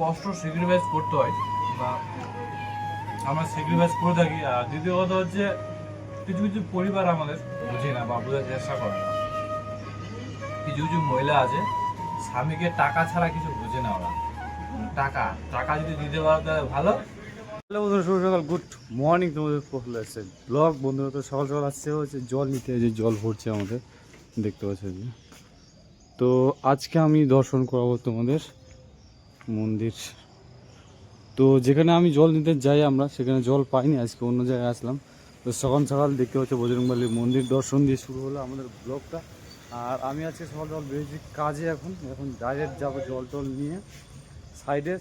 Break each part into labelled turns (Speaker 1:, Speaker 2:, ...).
Speaker 1: কষ্ট স্যাক্রিফাইস করতে হয় বা আমরা স্যাক্রিফাইস করে থাকি। আর দ্বিতীয় কথা হচ্ছে কিছু কিছু পরিবার আমাদের বুঝে না বা বোঝার চেষ্টা করে না। কিছু কিছু মহিলা আছে স্বামীকে টাকা ছাড়া কিছু বুঝে না, ওরা টাকা টাকা যদি দিতে পারো তাহলে ভালো।
Speaker 2: হ্যালো বন্ধুরা, শুভ সকাল, গুড মর্নিং। তোমাদের প্রফুল্ল আসছে ব্লগ। বন্ধুরা তো সকাল সকাল আসছে হচ্ছে জল নিতে, যে জল ভরছে আমাদের দেখতে পাচ্ছি। তো আজকে আমি দর্শন করাবো তোমাদের মন্দির। তো যেখানে আমি জল নিতে যাই আমরা সেখানে জল পাইনি, আজকে অন্য জায়গায় আসলাম। তো সকাল সকাল দেখতে হচ্ছে বজরংবলী মন্দির দর্শন দিয়ে শুরু হলো আমাদের ব্লগটা। আর আমি আজকে সকাল সকাল বেরিয়েছি কাজে, এখন ডাইরেক্ট যাবো জল টল নিয়ে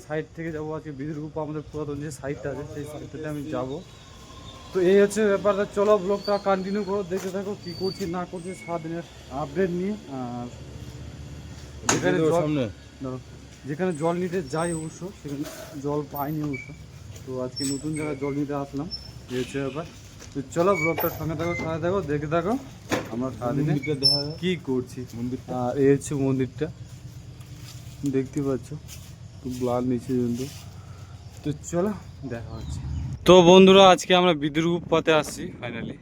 Speaker 2: সাইড থেকে যাবো আজকে বিদ্যুৎ আমাদের পুরাতন যে সাইডটা আছে সেই সাইডটাতে আমি যাব। তো এই হচ্ছে ব্যাপারটা। চলো ব্লগটা কন্টিনিউ করো, দেখতে থাকো কী করছি না করছি সারাদিনের আপডেট নিয়ে। আর যেখানে জল নিতে যাই অবশ্য সেখানে জল পাইনি অবশ্য। তো আজকে নতুন জায়গায় জল নিতে আসলাম, এই হচ্ছে ব্যাপার। তো চলো ব্লগটার সঙ্গে থাকো, সাথে থাকো, দেখে থাকো আমরা সারাদিনে কী করছি। আর এই হচ্ছে মন্দিরটা দেখতে পাচ্ছ, ব্লাড নিচে কিন্তু। তো চলো দেখা হচ্ছে। তো বন্ধুরা আজকে আমরা বিদ্যুৎ পথে আসছি ফাইনালি।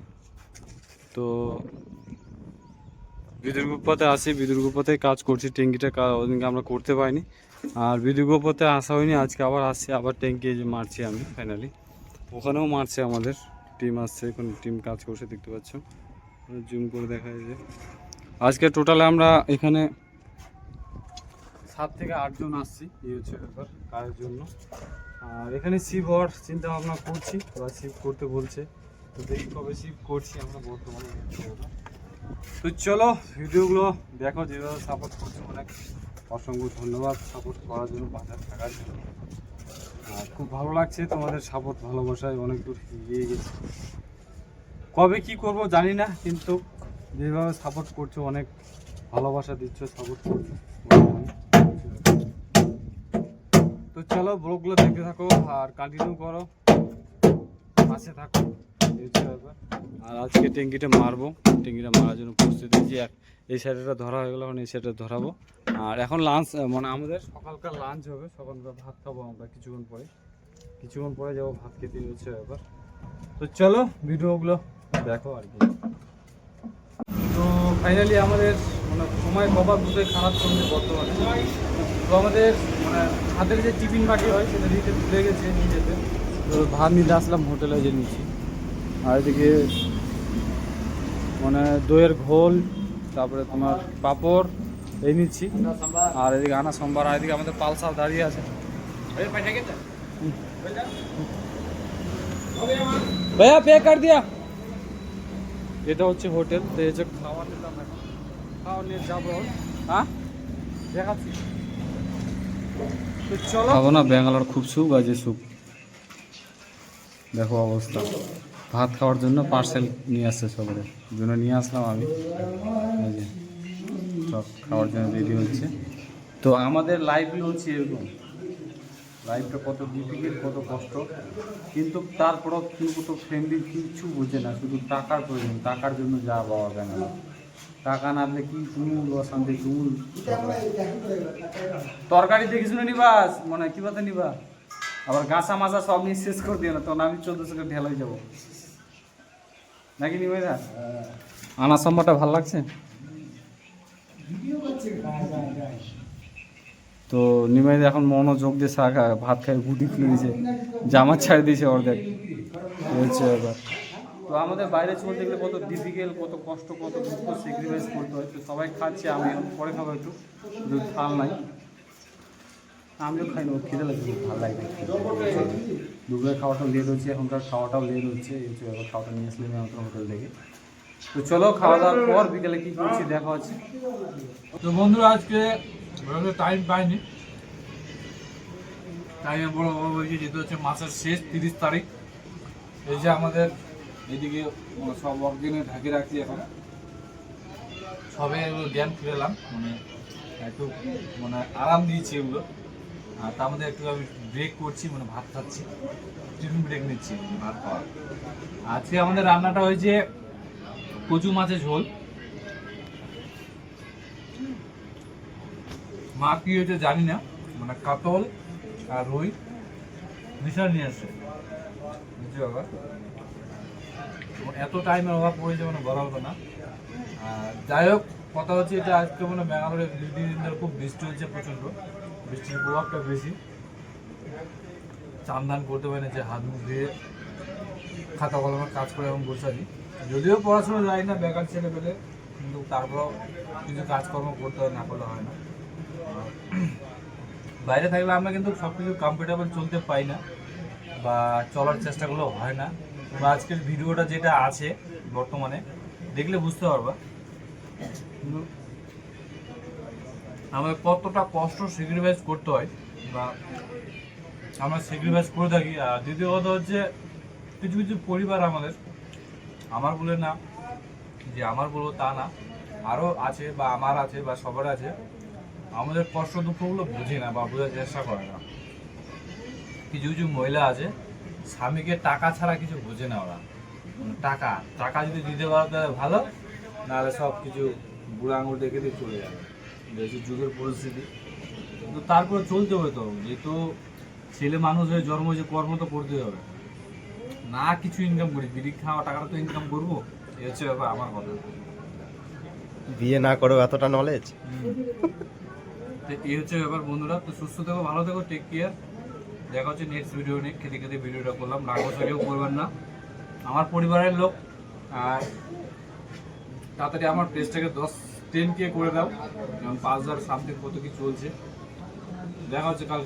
Speaker 2: তো বিদ্যুৎ পথে আসি, বিদ্যুৎ পথে কাজ করছি, ট্যাঙ্কিটা ওদিনকে আমরা করতে পারিনি। আর বিদ্যুৎ পথে আসা হয়নি, আজকে আবার আসছি, আবার ট্যাঙ্কি যে মারছি আমি ফাইনালি। ওখানেও মারছে আমাদের টিম, আসছে এখন টিম কাজ করছে দেখতে পাচ্ছ, জুম করে দেখা যায় যে আজকে টোটালে আমরা এখানে 7 থেকে 8 জন আসছি, এই হচ্ছে ব্যাপার কাজের জন্য। আর এখানে শিফট হওয়ার চিন্তা ভাবনা করছি, ওরা শিফট করতে বলছে। তো দেখি কবে শিফট করছি আমরা বর্তমানে। তো চলো ভিডিওগুলো দেখো, যেভাবে সাপোর্ট করছো অনেক অসংখ্য ধন্যবাদ সাপোর্ট করার জন্য, বাজার থাকার জন্য। আর খুব ভালো লাগছে তোমাদের সাপোর্ট ভালোবাসায় অনেক দূর এগিয়ে গেছে। কবে কি করব জানি না, কিন্তু যেভাবে সাপোর্ট করছো, অনেক ভালোবাসা দিচ্ছ, সাপোর্ট করছো। তো চলো ব্লগগুলো দেখতে থাকো আর কন্টিনিউ করো, পাশে থাকো। আর আজকে ট্যাঙ্কিটা মারবো, ট্যাঙ্কিটা মারার জন্য প্রস্তুতি যে এই সাইডটা ধরা হয়ে গেলো, এখন এই সাইডটা ধরাবো। আর এখন লাঞ্চ মানে আমাদের সকালকার লাঞ্চ হবে, সকালকার ভাত খাবো আমরা কিছুক্ষণ পরে যাবো ভাত খেতে, হচ্ছে ব্যাপার। তো চলো ভিডিওগুলো দেখো আর কি। তো ফাইনালি আমাদের মানে সময় কবার দুটোই খারাপ চলছে বর্তমানে। তো আমাদের মানে হাতের যে টিফিন বাটি হয় সেটা দিতে ভুলে গেছে নিয়ে যেতে। তো ভাত নিতে আসলাম হোটেলে, যে নিচ্ছি। আর এদিকে মানে দইয়ের ঘোল, তারপরে তোমার পাঁপড় এই নিচ্ছি। আর এদিকে আনা সোমবার। আর এদিকে আমাদের পালসার দাঁড়িয়ে আছে। ভাইয়া পে কর দিয়া। এটা হচ্ছে হোটেল। তো এই যে খাওয়া নিলাম, এখন খাওয়া নিয়ে যাবো। হ্যাঁ দেখাচ্ছি। তো চলো খাবো না, ব্যাঙ্গালোর খুব সুখ আছে, সুখ দেখো অবস্থা। ভাত খাওয়ার জন্য পার্সেল নিয়ে আসছে, সবের জন্য নিয়ে আসলাম আমি। এই যে সব খাওয়ার জন্য রেডি হচ্ছে। তো আমাদের লাইফই হচ্ছে এরকম, লাইফটা কত ডিফিকাল্ট, কত কষ্ট, কিন্তু তারপরও কিন্তু ফ্যামিলি কিছু বোঝে না, শুধু টাকার প্রয়োজন, টাকার জন্য যা বাবা ব্যাঙ্গালো। টাকা না দিলে কি তুমুল অশান্তি, তুমুল তরকারি দেখে শুনে নিবাস, মানে কি কথা নিবা, আবার গাছা মাজা সব নিয়ে শেষ করে দিও না, তখন আমি 1400 ঢেল হয়ে যাবো নাকি নিবে না। আনা সম্বারটা ভালো লাগছে। তো নিমাইদা এখন মনোযোগ দিয়ে ভাত খাই, গুটি খুলে দিয়েছে, জামা ছাড়ে দিয়েছে অর্ধেক, হচ্ছে এবার। তো আমাদের বাইরে চলতে গেলে কত ডিফিকাল্ট, কত কষ্ট, কত দুঃখ স্যাক্রিফাইস করতে হয়। তো সবাই খাচ্ছে, আমি এখন পরে খাবো একটু, যদি থাল নাই আমিও খাই না, খেতে লাগছে, খুব ভালো লাগে। দুপুরের খাওয়াটাও লেট হচ্ছে, এখনকার খাওয়াটাও লেট হচ্ছে, এই হচ্ছে এবার খাওয়াটা নিয়ে আসলাম আমাদের হোটেল থেকে। তো চলো খাওয়া দাওয়ার পর বিকেলে কী করছি দেখা হচ্ছে।
Speaker 1: তো বন্ধুরা আজকে টাইম পাইনি, টাইমে বড় অভাব হয়েছে, যেহেতু হচ্ছে মাসের শেষ 30 তারিখ। এই যে আমাদের এদিকে সব অর্গেনে ঢাকে রাখছি, এখন সবে এগুলো জ্ঞান ফিরেলাম, মানে একটু মানে আরাম দিয়েছি এগুলো। আর তার মধ্যে একটু আমি ব্রেক করছি, মানে ভাত খাচ্ছি, টিফিন ব্রেক নিচ্ছি ভাত খাওয়া। আজকে আমাদের রান্নাটা হয়েছে কচু মাছের ঝোল। মা কি হয়েছে জানি না, মানে কাতল আর রুই বিশাল নিয়ে আসছে, বুঝছো বাবা। এত টাইমের অভাব পড়েছে মানে বলা হতো না। আর যাই হোক, কথা হচ্ছে এটা আজকে মানে ব্যাঙ্গালোরে 2 দিন ধরে খুব বৃষ্টি হচ্ছে, প্রচণ্ড বৃষ্টির প্রভাবটা বেশি। চান দান করতে পারি না, যে হাত মুখ দিয়ে খাতা কলমের কাজ করে এখন বসে আছি। যদিও পড়াশোনা যায় না, বেকার ছেলে পেলে, কিন্তু তারপরেও কিছু কাজকর্ম করতে হয়, না করলে হয় না। বাইরে থাকলে আমরা কিন্তু সব কিছু কমফোর্টেবল চলতে পাই না, বা চলার চেষ্টাগুলো হয় না। বা আজকের ভিডিওটা যেটা আছে বর্তমানে দেখলে বুঝতে পারবা কিন্তু আমাদের কতটা কষ্ট স্যাক্রিফাইস করতে হয়, বা আমরা স্যাক্রিফাইস করে থাকি। আর দ্বিতীয় কথা হচ্ছে, কিছু কিছু পরিবার আমাদের, আমার বলে না, যে আমার বলবো তা না, আরও আছে বা আমার আছে বা সবার আছে, আমাদের কষ্ট দুঃখগুলো বুঝে না বা বোঝার চেষ্টা করে না। কিছু কিছু মহিলা আছে, স্বামীকে টাকা ছাড়া কিছু বোঝে না ওরা। টাকা টাকা যদি দিতে পারো তাহলে ভালো, নাহলে সব কিছু বুড়ো আঙুল দেখে দিয়ে চলে যাবে। বেশি যুগের পরিস্থিতি, কিন্তু তারপরে চলতে হবে তো, যেহেতু ছেলে মানুষ হয়ে জন্ম, যে কর্ম তো করতে হবে। না কিছু ইনকাম করি, বিড়ি খাওয়া টাকাটা তো ইনকাম করবো, এই হচ্ছে ব্যাপার আমার কথা।
Speaker 3: বিয়ে না করেও এতটা নলেজ।
Speaker 1: তো এই হচ্ছে ব্যাপার বন্ধুরা। তো সুস্থ থেকো, ভালো থেকো, টেক কেয়ার। দেখা হচ্ছে নেক্সট ভিডিও নিয়ে। খেতে খেতে ভিডিওটা করলাম, রাগবসা কেউ করবেন না, আমার পরিবারের লোক। আর তাড়াতাড়ি আমার পেজটাকে 10-10K করে দাও, কারণ 5,000 সামথিং কত কি চলছে। দেখা হচ্ছে কাল।